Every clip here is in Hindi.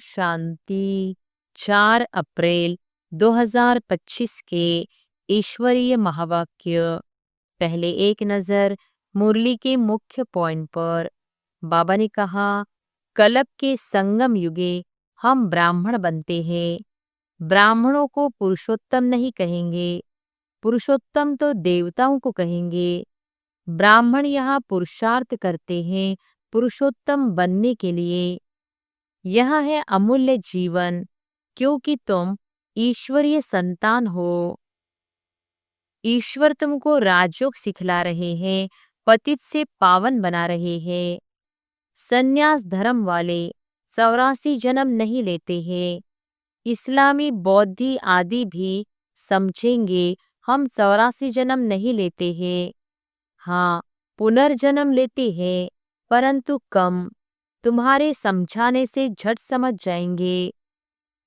शांति। 4 अप्रैल 2025 के ईश्वरीय महावाक्य। पहले एक नजर मुरली के मुख्य पॉइंट पर। बाबा ने कहा, कलप के संगम युगे हम ब्राह्मण बनते हैं। ब्राह्मणों को पुरुषोत्तम नहीं कहेंगे, पुरुषोत्तम तो देवताओं को कहेंगे। ब्राह्मण यहाँ पुरुषार्थ करते हैं पुरुषोत्तम बनने के लिए। यह है अमूल्य जीवन, क्योंकि तुम ईश्वरीय संतान हो। ईश्वर तुमको राजयोग सिखला रहे हैं, पतित से पावन बना रहे हैं। संन्यास धर्म वाले 84 जन्म नहीं लेते हैं। इस्लामी बौद्धि आदि भी समझेंगे हम 84 जन्म नहीं लेते हैं। हाँ, पुनर्जन्म लेते हैं, परंतु कम। तुम्हारे समझाने से झट समझ जाएंगे।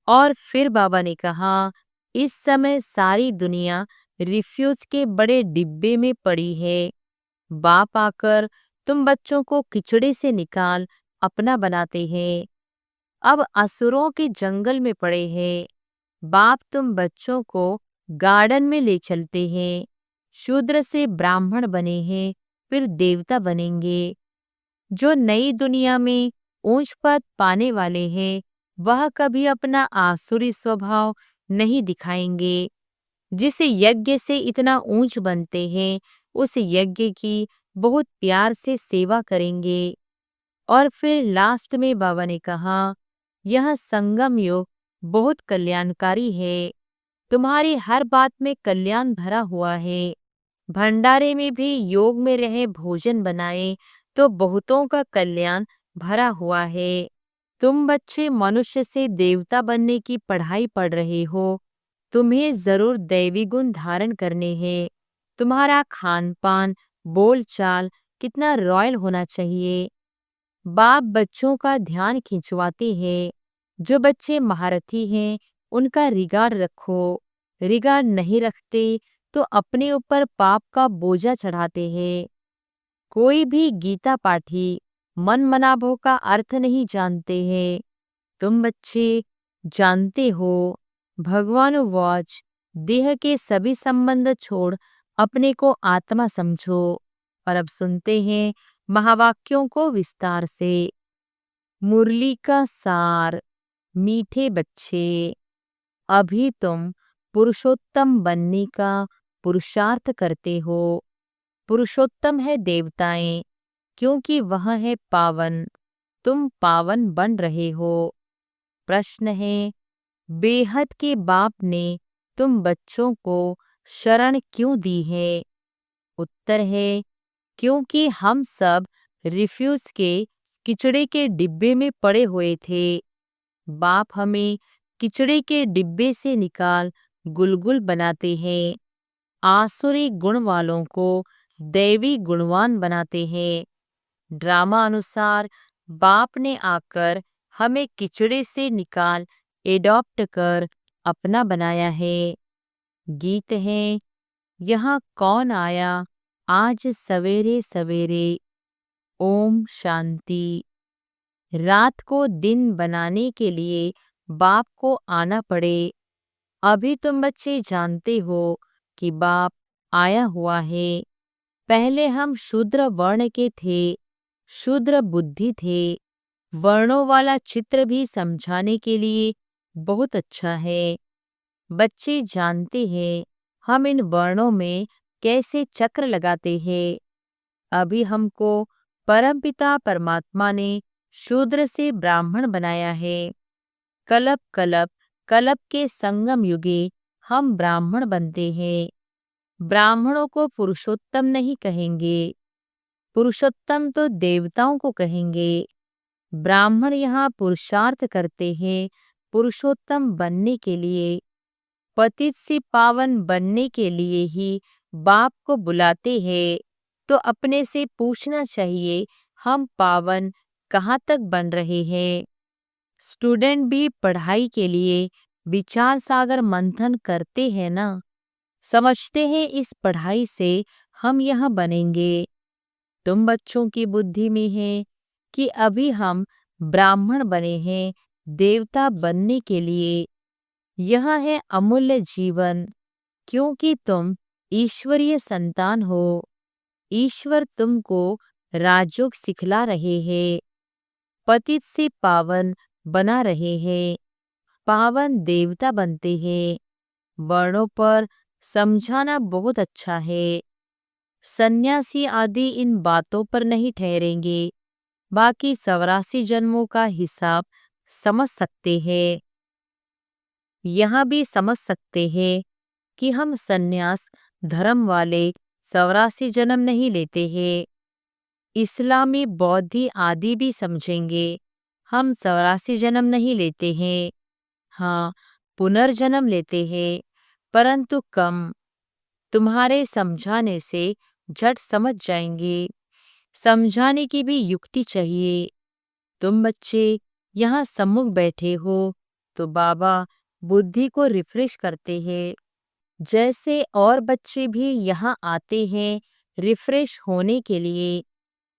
और फिर बाबा ने कहा, इस समय सारी दुनिया रिफ्यूज के बड़े डिब्बे में पड़ी है। बाप आकर तुम बच्चों को किचड़े से निकाल अपना बनाते हैं। अब असुरों के जंगल में पड़े हैं। बाप तुम बच्चों को गार्डन में ले चलते हैं। शूद्र से ब्राह्मण बने हैं, फिर देवता बनेंगे। जो नई दुनिया में ऊंच पद पाने वाले हैं, वह कभी अपना आसुरी स्वभाव नहीं दिखाएंगे। जिस यज्ञ से इतना ऊंच बनते हैं, उस यज्ञ की बहुत प्यार से सेवा करेंगे। और फिर लास्ट में बाबा ने कहा, यह संगम योग बहुत कल्याणकारी है। तुम्हारी हर बात में कल्याण भरा हुआ है। भंडारे में भी योग में रहे भोजन बनाए तो बहुतों का कल्याण भरा हुआ है। तुम बच्चे मनुष्य से देवता बनने की पढ़ाई पढ़ रहे हो। तुम्हें जरूर दैवी गुण धारण करने हैं। तुम्हारा खान पान बोलचाल कितना रॉयल होना चाहिए। बाप बच्चों का ध्यान खिंचवाते हैं। जो बच्चे महारथी हैं, उनका रिगार्ड रखो। रिगार्ड नहीं रखते तो अपने ऊपर पाप का बोझा चढ़ाते हैं। कोई भी गीता पाठी मन मनाभों का अर्थ नहीं जानते हैं। तुम बच्चे जानते हो। भगवान वाच, देह के सभी संबंध छोड़ अपने को आत्मा समझो। और अब सुनते हैं महावाक्यों को विस्तार से। मुरली का सार। मीठे बच्चे, अभी तुम पुरुषोत्तम बनने का पुरुषार्थ करते हो। पुरुषोत्तम है देवताएं, क्योंकि वह है पावन। तुम पावन बन रहे हो। प्रश्न है, बेहद के बाप ने तुम बच्चों को शरण क्यों दी है? उत्तर है, क्योंकि हम सब रिफ्यूज के किचड़े के डिब्बे में पड़े हुए थे। बाप हमें किचड़े के डिब्बे से निकाल गुलगुल बनाते हैं। आसुरी गुण वालों को दैवी गुणवान बनाते हैं। ड्रामा अनुसार बाप ने आकर हमें किचड़े से निकाल एडॉप्ट कर अपना बनाया है। गीत है, यहाँ कौन आया आज सवेरे सवेरे। ओम शांति। रात को दिन बनाने के लिए बाप को आना पड़े। अभी तुम बच्चे जानते हो कि बाप आया हुआ है। पहले हम शूद्र वर्ण के थे, शूद्र बुद्धि थे। वर्णों वाला चित्र भी समझाने के लिए बहुत अच्छा है। बच्चे जानते हैं हम इन वर्णों में कैसे चक्र लगाते हैं। अभी हमको परमपिता परमात्मा ने शूद्र से ब्राह्मण बनाया है। कलप कलप कलप के संगम युगे हम ब्राह्मण बनते हैं। ब्राह्मणों को पुरुषोत्तम नहीं कहेंगे, पुरुषोत्तम तो देवताओं को कहेंगे। ब्राह्मण यहाँ पुरुषार्थ करते हैं पुरुषोत्तम बनने के लिए। पतित से पावन बनने के लिए ही बाप को बुलाते हैं। तो अपने से पूछना चाहिए, हम पावन कहाँ तक बन रहे हैं? स्टूडेंट भी पढ़ाई के लिए विचार सागर मंथन करते हैं ना। समझते हैं इस पढ़ाई से हम यहाँ बनेंगे। तुम बच्चों की बुद्धि में है कि अभी हम ब्राह्मण बने हैं, देवता बनने के लिए। यह है अमूल्य जीवन, क्योंकि तुम ईश्वरीय संतान हो। ईश्वर तुमको राजयोग सिखला रहे हैं, पतित से पावन बना रहे हैं, पावन देवता बनते हैं। वर्णों पर समझाना बहुत अच्छा है। सन्यासी आदि इन बातों पर नहीं ठहरेंगे, बाकी 84 जन्मों का हिसाब समझ सकते हैं। यहाँ भी समझ सकते हैं कि हम सन्यास धर्म वाले 84 जन्म नहीं लेते हैं। इस्लामी बौद्धि आदि भी समझेंगे, हम 84 जन्म नहीं लेते हैं। हाँ, पुनर्जन्म लेते हैं, परंतु कम। तुम्हारे समझाने से झट समझ जाएंगे। समझाने की भी युक्ति चाहिए। तुम बच्चे यहाँ सम्मुख बैठे हो तो बाबा बुद्धि को रिफ्रेश करते हैं। जैसे और बच्चे भी यहाँ आते हैं रिफ्रेश होने के लिए,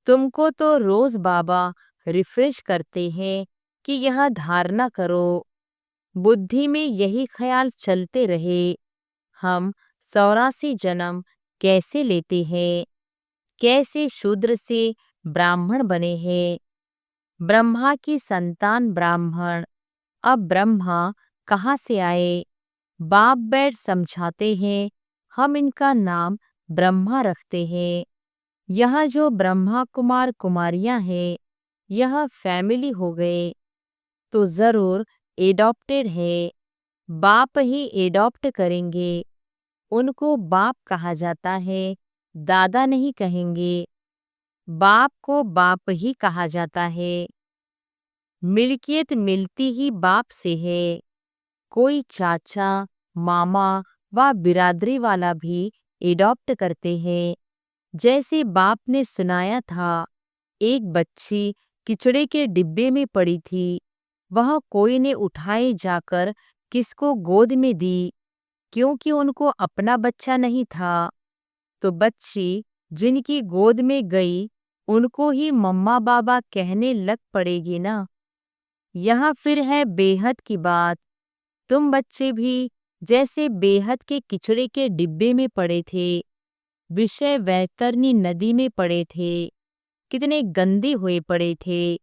तुमको तो रोज बाबा रिफ्रेश करते हैं कि यह धारणा करो। बुद्धि में यही ख्याल चलते रहे, हम 84 जन्म कैसे लेते हैं, कैसे शूद्र से ब्राह्मण बने हैं। ब्रह्मा की संतान ब्राह्मण, अब ब्रह्मा कहाँ से आए? बाप बैठ समझाते हैं, हम इनका नाम ब्रह्मा रखते हैं। यहाँ जो ब्रह्मा कुमार कुमारियाँ हैं, यह फैमिली हो गए तो जरूर एडॉप्टेड है। बाप ही एडॉप्ट करेंगे, उनको बाप कहा जाता है, दादा नहीं कहेंगे। बाप को बाप ही कहा जाता है। मिल्कियत मिलती ही बाप से है। कोई चाचा, मामा व बिरादरी वाला भी एडॉप्ट करते हैं। जैसे बाप ने सुनाया था, एक बच्ची किचड़े के डिब्बे में पड़ी थी, वह कोई ने उठाए जाकर किसको गोद में दी, क्योंकि उनको अपना बच्चा नहीं था। तो बच्ची जिनकी गोद में गई, उनको ही मम्मा बाबा कहने लग पड़ेगी ना। यहाँ फिर है बेहद की बात। तुम बच्चे भी जैसे बेहद के किचड़े के डिब्बे में पड़े थे, विषय वैतरणी नदी में पड़े थे, कितने गंदे हुए पड़े थे।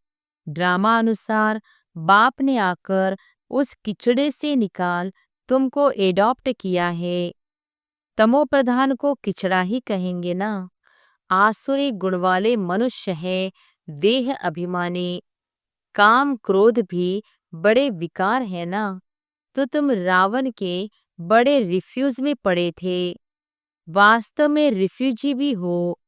ड्रामा अनुसार बाप ने आकर उस किचड़े से निकाल तुमको एडॉप्ट किया है। तमो प्रधान को किचड़ा ही कहेंगे ना। आसुरी गुण वाले मनुष्य है, देह अभिमानी, काम क्रोध भी बड़े विकार है ना। तो तुम रावण के बड़े रिफ्यूज में पड़े थे, वास्तव में रिफ्यूजी भी हो।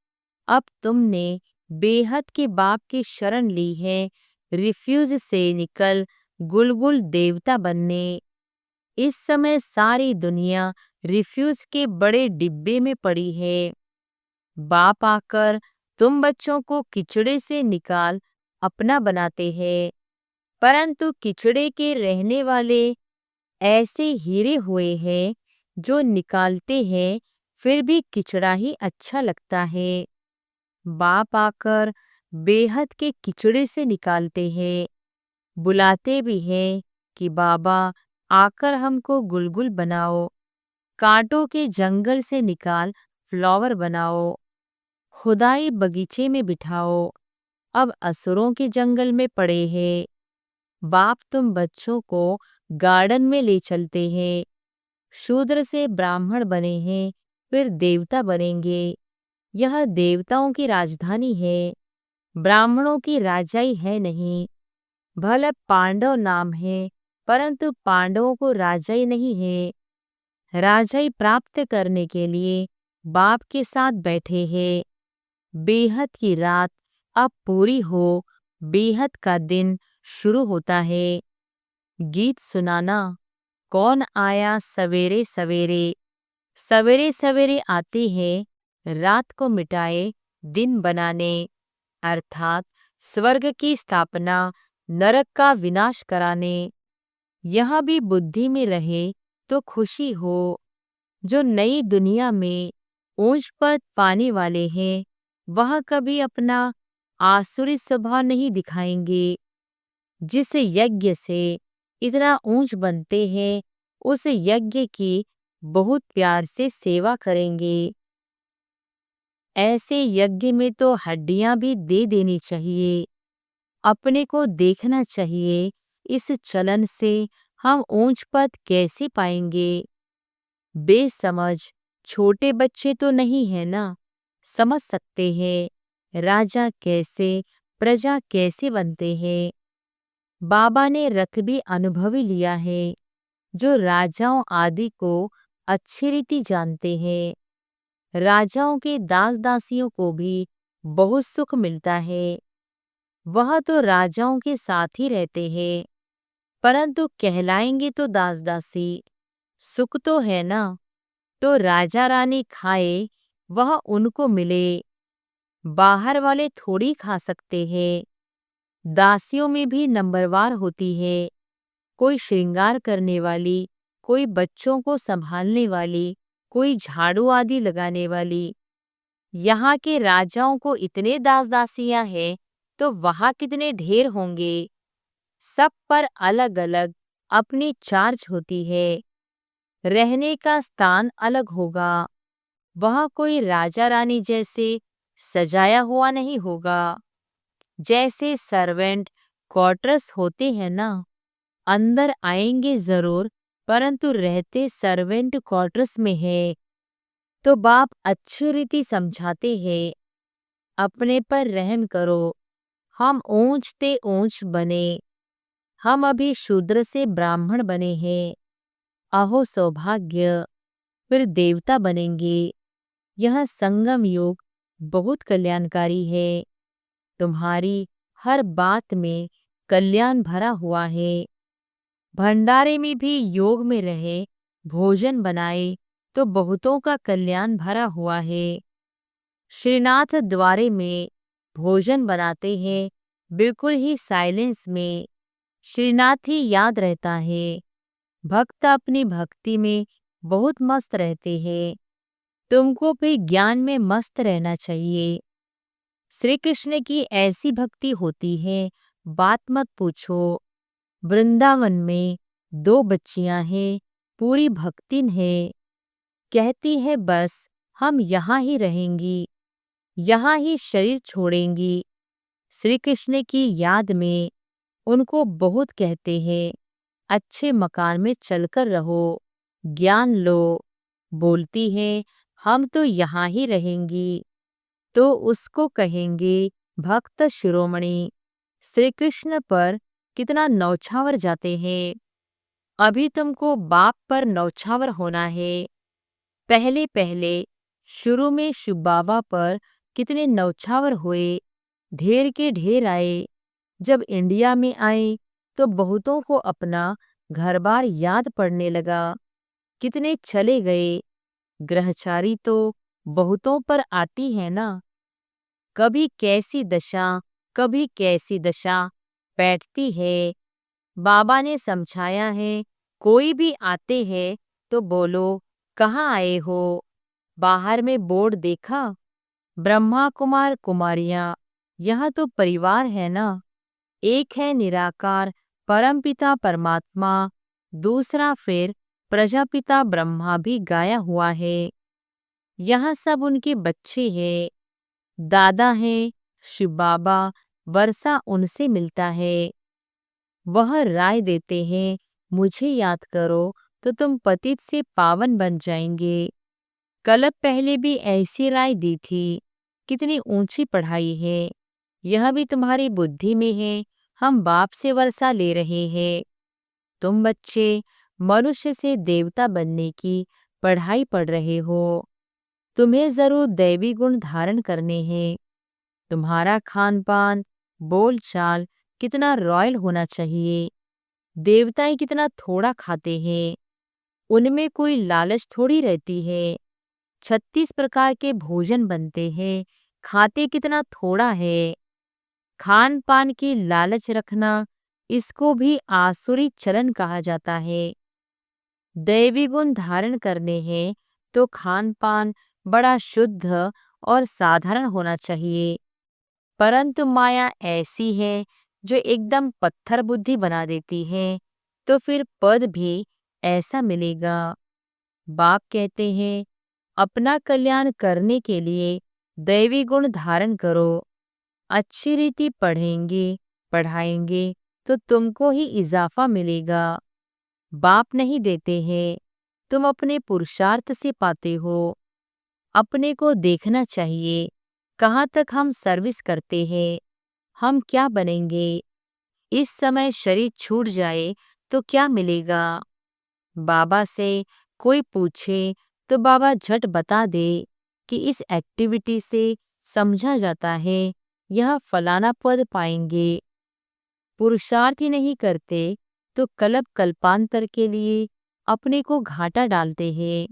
अब तुमने बेहद के बाप की शरण ली है, रिफ्यूज से निकल गुलगुल देवता बनने। इस समय सारी दुनिया रिफ्यूज के बड़े डिब्बे में पड़ी है। बाप आकर तुम बच्चों को किचड़े से निकाल अपना बनाते हैं, परंतु किचड़े के रहने वाले ऐसे हीरे हुए हैं जो निकालते हैं फिर भी किचड़ा ही अच्छा लगता है। बाप आकर बेहद के किचड़े से निकालते हैं, बुलाते भी हैं कि बाबा आकर हमको गुलगुल बनाओ, कांटों के जंगल से निकाल फ्लावर बनाओ, खुदाई बगीचे में बिठाओ। अब असुरों के जंगल में पड़े हैं। बाप तुम बच्चों को गार्डन में ले चलते हैं। शूद्र से ब्राह्मण बने हैं, फिर देवता बनेंगे। यह देवताओं की राजधानी है, ब्राह्मणों की राजाई है नहीं। भले पांडव नाम है, परंतु पांडवों को राजाई नहीं है। राजाई प्राप्त करने के लिए बाप के साथ बैठे हैं। बेहद की रात अब पूरी हो, बेहद का दिन शुरू होता है। गीत सुनाना, कौन आया सवेरे सवेरे। सवेरे सवेरे आते हैं रात को मिटाए दिन बनाने, अर्थात स्वर्ग की स्थापना, नरक का विनाश कराने। यह भी बुद्धि में रहे तो खुशी हो। जो नई दुनिया में ऊंच पद पाने वाले हैं, वह कभी अपना आसुरी स्वभाव नहीं दिखाएंगे। जिस यज्ञ से इतना ऊंच बनते हैं, उस यज्ञ की बहुत प्यार से सेवा करेंगे। ऐसे यज्ञ में तो हड्डियां भी दे देनी चाहिए। अपने को देखना चाहिए, इस चलन से हम ऊंच पद कैसे पाएंगे। बेसमझ छोटे बच्चे तो नहीं है ना, समझ सकते हैं राजा कैसे, प्रजा कैसे बनते हैं। बाबा ने रथ भी अनुभवी लिया है, जो राजाओं आदि को अच्छी रीति जानते हैं। राजाओं के दास दासियों को भी बहुत सुख मिलता है। वह तो राजाओं के साथ ही रहते हैं, परंतु कहलाएंगे तो दास दासी। सुख तो है ना, तो राजा रानी खाए वह उनको मिले। बाहर वाले थोड़ी खा सकते हैं। दासियों में भी नंबरवार होती है, कोई श्रृंगार करने वाली, कोई बच्चों को संभालने वाली, कोई झाड़ू आदि लगाने वाली। यहाँ के राजाओं को इतने दास दासियां हैं, तो वहाँ कितने ढेर होंगे। सब पर अलग अलग अपनी चार्ज होती है। रहने का स्थान अलग होगा। वह कोई राजा रानी जैसे सजाया हुआ नहीं होगा। जैसे सर्वेंट क्वार्टर्स होते हैं ना, अंदर आएंगे जरूर, परंतु रहते सर्वेंट क्वार्टर्स में है। तो बाप अच्छी रीति समझाते हैं, अपने पर रहम करो। हम ऊंचते ऊंच बने, हम अभी शूद्र से ब्राह्मण बने हैं। अहो सौभाग्य, फिर देवता बनेंगे। यह संगम योग बहुत कल्याणकारी है। तुम्हारी हर बात में कल्याण भरा हुआ है। भंडारे में भी योग में रहे, भोजन बनाए तो बहुतों का कल्याण भरा हुआ है। श्रीनाथ द्वारे में भोजन बनाते हैं, बिल्कुल ही साइलेंस में। श्रीनाथ ही याद रहता है। भक्त अपनी भक्ति में बहुत मस्त रहते हैं। तुमको भी ज्ञान में मस्त रहना चाहिए। श्री कृष्ण की ऐसी भक्ति होती है, बात मत पूछो। वृंदावन में 2 बच्चियां हैं, पूरी भक्तिन है। कहती है बस हम यहाँ ही रहेंगी, यहाँ ही शरीर छोड़ेंगी। श्री कृष्ण की याद में उनको बहुत कहते हैं, अच्छे मकान में चलकर रहो, ज्ञान लो। बोलती है हम तो यहाँ ही रहेंगी, तो उसको कहेंगे भक्त शिरोमणि। श्री कृष्ण पर कितना नौछावर जाते हैं। अभी तुमको बाप पर नौछावर होना है। पहले पहले शुरू में शिव बाबा पर कितने नौछावर हुए, ढेर के ढेर आए। जब इंडिया में आए तो बहुतों को अपना घर बार याद पड़ने लगा, कितने चले गए। ग्रहचारी तो बहुतों पर आती है ना, कभी कैसी दशा, कभी कैसी दशा बैठती है। बाबा ने समझाया है, कोई भी आते हैं तो बोलो कहाँ आए हो। बाहर में बोर्ड देखा, ब्रह्मा कुमार कुमारियां, यह तो परिवार है ना। एक है निराकार परमपिता परमात्मा, दूसरा फिर प्रजापिता ब्रह्मा भी गाया हुआ है। यहाँ सब उनके बच्चे हैं। दादा हैं शिव बाबा, वर्षा उनसे मिलता है। वह राय देते हैं, मुझे याद करो तो तुम पतित से पावन बन जाएंगे। कल पहले भी ऐसी राय दी थी। कितनी ऊंची पढ़ाई है, यह भी तुम्हारी बुद्धि में है। हम बाप से वर्षा ले रहे हैं। तुम बच्चे मनुष्य से देवता बनने की पढ़ाई पढ़ रहे हो। तुम्हें जरूर दैवी गुण धारण करने हैं। तुम्हारा खान पान, बोल चाल कितना रॉयल होना चाहिए। देवताएं कितना थोड़ा खाते हैं, उनमें कोई लालच थोड़ी रहती है। 36 प्रकार के भोजन बनते हैं, खाते कितना थोड़ा है। खान पान की लालच रखना, इसको भी आसुरी चलन कहा जाता है। दैवी गुण धारण करने हैं तो खान पान बड़ा शुद्ध और साधारण होना चाहिए। परंतु माया ऐसी है, जो एकदम पत्थर बुद्धि बना देती है, तो फिर पद भी ऐसा मिलेगा। बाप कहते हैं, अपना कल्याण करने के लिए दैवी गुण धारण करो। अच्छी रीति पढ़ेंगे, पढ़ाएंगे तो तुमको ही इजाफा मिलेगा। बाप नहीं देते हैं, तुम अपने पुरुषार्थ से पाते हो। अपने को देखना चाहिए, कहाँ तक हम सर्विस करते हैं, हम क्या बनेंगे। इस समय शरीर छूट जाए तो क्या मिलेगा। बाबा से कोई पूछे तो बाबा झट बता दे कि इस एक्टिविटी से समझा जाता है यह फलाना पद पाएंगे। पुरुषार्थ ही नहीं करते तो कल्प कल्पांतर के लिए अपने को घाटा डालते हैं।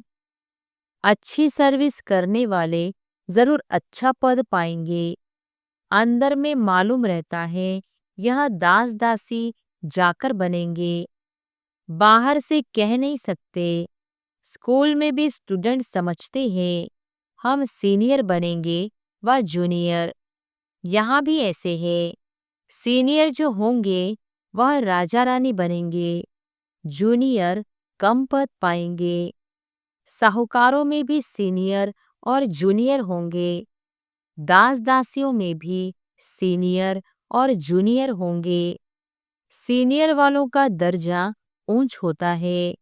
अच्छी सर्विस करने वाले जरूर अच्छा पद पाएंगे। अंदर में मालूम रहता है यह दास दासी जाकर बनेंगे, बाहर से कह नहीं सकते। स्कूल में भी स्टूडेंट समझते हैं हम सीनियर बनेंगे व जूनियर। यहाँ भी ऐसे है, सीनियर जो होंगे वह राजा रानी बनेंगे, जूनियर कम पद पाएंगे। साहूकारों में भी सीनियर और जूनियर होंगे, दास दासियों में भी सीनियर और जूनियर होंगे। सीनियर वालों का दर्जा ऊंच होता है।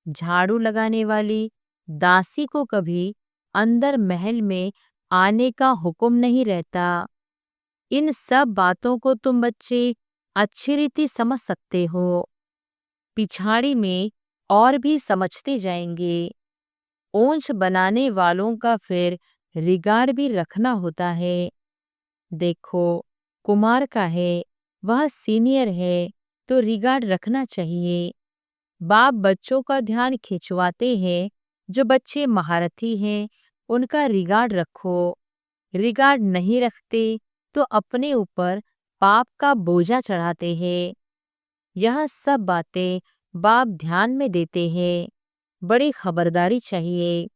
झाड़ू लगाने वाली दासी को कभी अंदर महल में आने का हुक्म नहीं रहता। इन सब बातों को तुम बच्चे अच्छी रीति समझ सकते हो। पिछाड़ी में और भी समझते जाएंगे। ऊंच बनाने वालों का फिर रिगार्ड भी रखना होता है। देखो, कुमार का है, वह सीनियर है तो रिगार्ड रखना चाहिए। बाप बच्चों का ध्यान खिंचवाते हैं, जो बच्चे महारथी हैं उनका रिगार्ड रखो। रिगार्ड नहीं रखते तो अपने ऊपर पाप का बोझा चढ़ाते हैं। यह सब बातें बाप ध्यान में देते हैं। बड़ी खबरदारी चाहिए।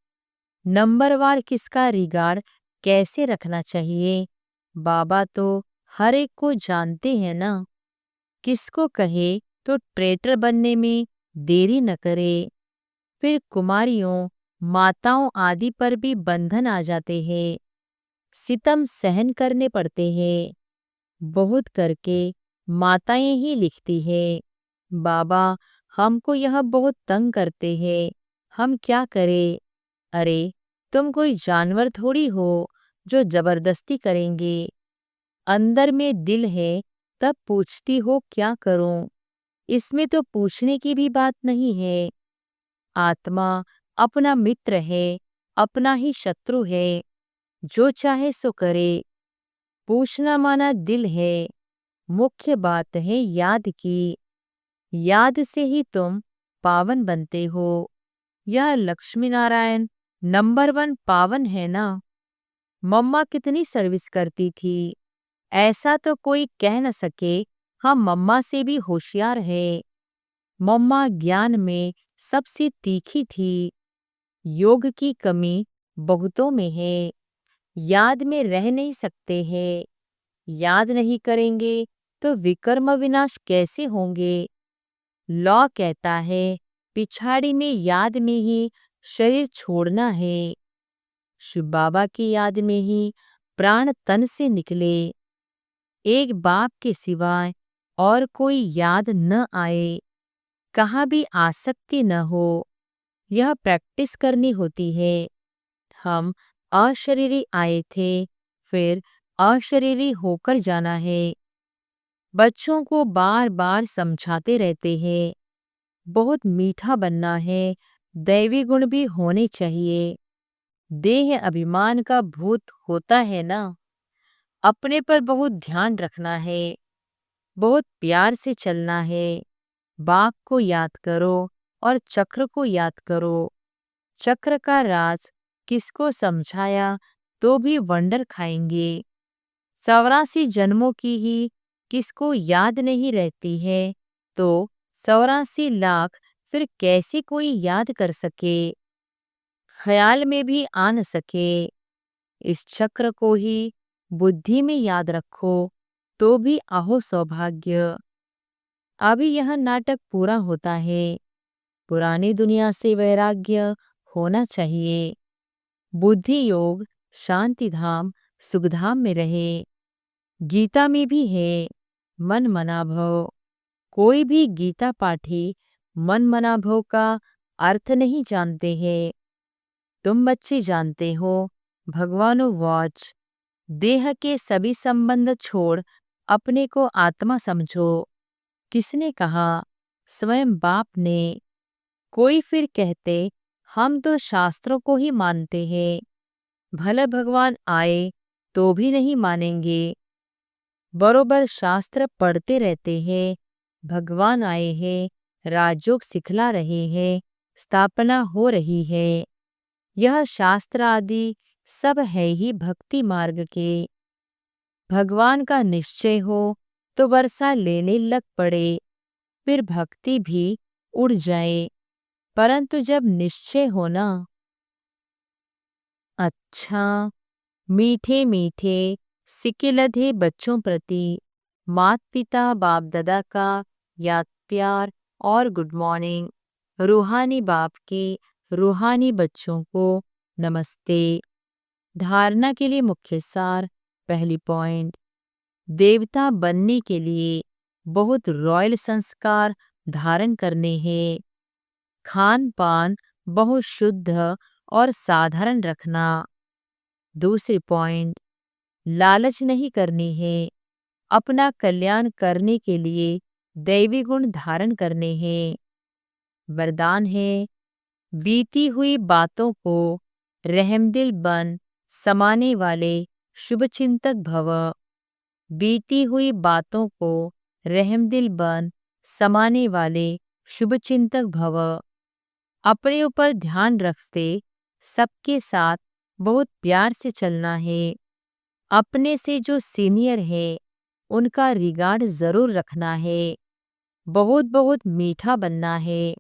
नंबरवार किसका रिगार्ड कैसे रखना चाहिए, बाबा तो हर एक को जानते हैं ना। किसको कहे तो ट्रेटर बनने में देरी न करे। फिर कुमारियों, माताओं आदि पर भी बंधन आ जाते हैं, सितम सहन करने पड़ते हैं। बहुत करके माताएं ही लिखती है, बाबा हमको यह बहुत तंग करते हैं, हम क्या करें। अरे, तुम कोई जानवर थोड़ी हो जो जबरदस्ती करेंगे। अंदर में दिल है तब पूछती हो क्या करूं। इसमें तो पूछने की भी बात नहीं है। आत्मा अपना मित्र है, अपना ही शत्रु है, जो चाहे सो करे। पूछना माना दिल है। मुख्य बात है याद की। याद से ही तुम पावन बनते हो। यह लक्ष्मी नारायण नंबर 1 पावन है ना। मम्मा कितनी सर्विस करती थी, ऐसा तो कोई कह न सके हम मम्मा से भी होशियार है। मम्मा ज्ञान में सबसे तीखी थी। योग की कमी बहुतों में है। याद में रह नहीं सकते हैं। याद नहीं करेंगे तो विकर्म विनाश कैसे होंगे। लॉ कहता है पिछाड़ी में याद में ही शरीर छोड़ना है। शिव बाबा की याद में ही प्राण तन से निकले। एक बाप के सिवाय और कोई याद न आए, कहाँ भी आसक्ति न हो। यह प्रैक्टिस करनी होती है। हम अशरीरी आए थे, फिर अशरीरी होकर जाना है। बच्चों को बार बार समझाते रहते हैं, बहुत मीठा बनना है, दैवी गुण भी होने चाहिए। देह अभिमान का भूत होता है ना। अपने पर बहुत ध्यान रखना है, बहुत प्यार से चलना है। बाप को याद करो और चक्र को याद करो। चक्र का राज किसको समझाया तो भी वंडर खाएंगे। 84 जन्मों की ही किसको याद नहीं रहती है तो 84 लाख फिर कैसे कोई याद कर सके, ख्याल में भी आ न सके। इस चक्र को ही बुद्धि में याद रखो। तो भी आहो सौभाग्य। अभी यह नाटक पूरा होता है। पुरानी दुनिया से वैराग्य होना चाहिए। बुद्धि योग शांति धाम सुखधाम में रहे। गीता में भी है मन मना भव। कोई भी गीता पाठी मन मना भव का अर्थ नहीं जानते हैं। तुम बच्चे जानते हो। भगवानो वॉच देह के सभी संबंध छोड़ अपने को आत्मा समझो। किसने कहा? स्वयं बाप ने। कोई फिर कहते हम तो शास्त्रों को ही मानते हैं। भले भगवान आए तो भी नहीं मानेंगे। बरोबर शास्त्र पढ़ते रहते हैं। भगवान आए हैं, राजयोग सिखला रहे हैं, स्थापना हो रही है। यह शास्त्र आदि सब है ही भक्ति मार्ग के। भगवान का निश्चय हो तो वर्षा लेने लग पड़े, फिर भक्ति भी उड़ जाए। परंतु जब निश्चय हो ना, अच्छा मीठे मीठे सिकिलधे बच्चों प्रति मात पिता बाप दादा का याद प्यार और गुड मॉर्निंग। रूहानी बाप के रूहानी बच्चों को नमस्ते। धारणा के लिए मुख्य सार। पहली पॉइंट, देवता बनने के लिए बहुत रॉयल संस्कार धारण करने हैं। खान पान बहुत शुद्ध और साधारण रखना। दूसरी पॉइंट, लालच नहीं करनी है। अपना कल्याण करने के लिए दैवी गुण धारण करने हैं। वरदान है बीती हुई बातों को रहमदिल बन समाने वाले शुभचिंतक भव। बीती हुई बातों को रहमदिल बन समाने वाले शुभचिंतक भव। अपने ऊपर ध्यान रखते सबके साथ बहुत प्यार से चलना है। अपने से जो सीनियर है उनका रिगार्ड जरूर रखना है। बहुत बहुत मीठा बनना है।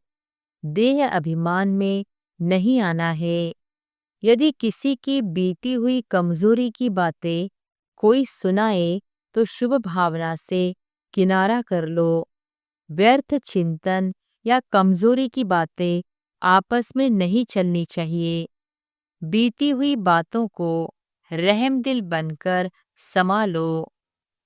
देह अभिमान में नहीं आना है। यदि किसी की बीती हुई कमजोरी की बातें कोई सुनाए तो शुभ भावना से किनारा कर लो। व्यर्थ चिंतन या कमजोरी की बातें आपस में नहीं चलनी चाहिए। बीती हुई बातों को रहमदिल बनकर समा लो।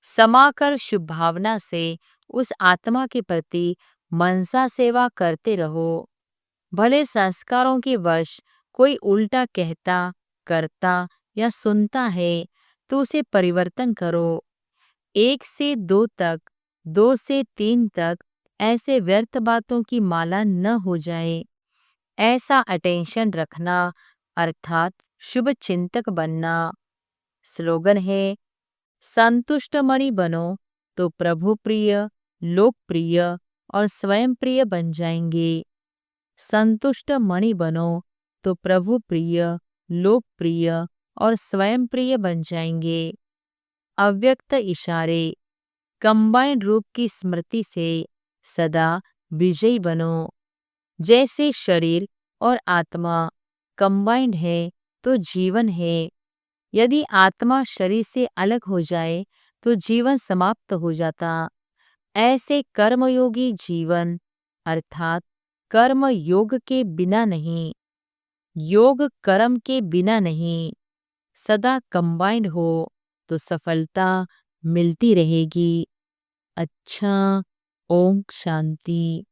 समाकर शुभ भावना से उस आत्मा के प्रति मनसा सेवा करते रहो। भले संस्कारों के वश कोई उल्टा कहता करता या सुनता है तो उसे परिवर्तन करो। 1 से 2 तक, 2 से 3 तक ऐसे व्यर्थ बातों की माला न हो जाए। ऐसा अटेंशन रखना अर्थात शुभ चिंतक बनना। स्लोगन है संतुष्ट मणि बनो तो प्रभु प्रिय, लोकप्रिय और स्वयं प्रिय बन जाएंगे। संतुष्ट मणि बनो तो प्रभु प्रिय, लोकप्रिय और स्वयं प्रिय बन जाएंगे। अव्यक्त इशारे। कंबाइंड रूप की स्मृति से सदा विजयी बनो। जैसे शरीर और आत्मा कंबाइंड है तो जीवन है। यदि आत्मा शरीर से अलग हो जाए तो जीवन समाप्त हो जाता। ऐसे कर्मयोगी जीवन अर्थात कर्म योग के बिना नहीं, योग कर्म के बिना नहीं, सदा कंबाइंड हो तो सफलता मिलती रहेगी। अच्छा, ओम शांति।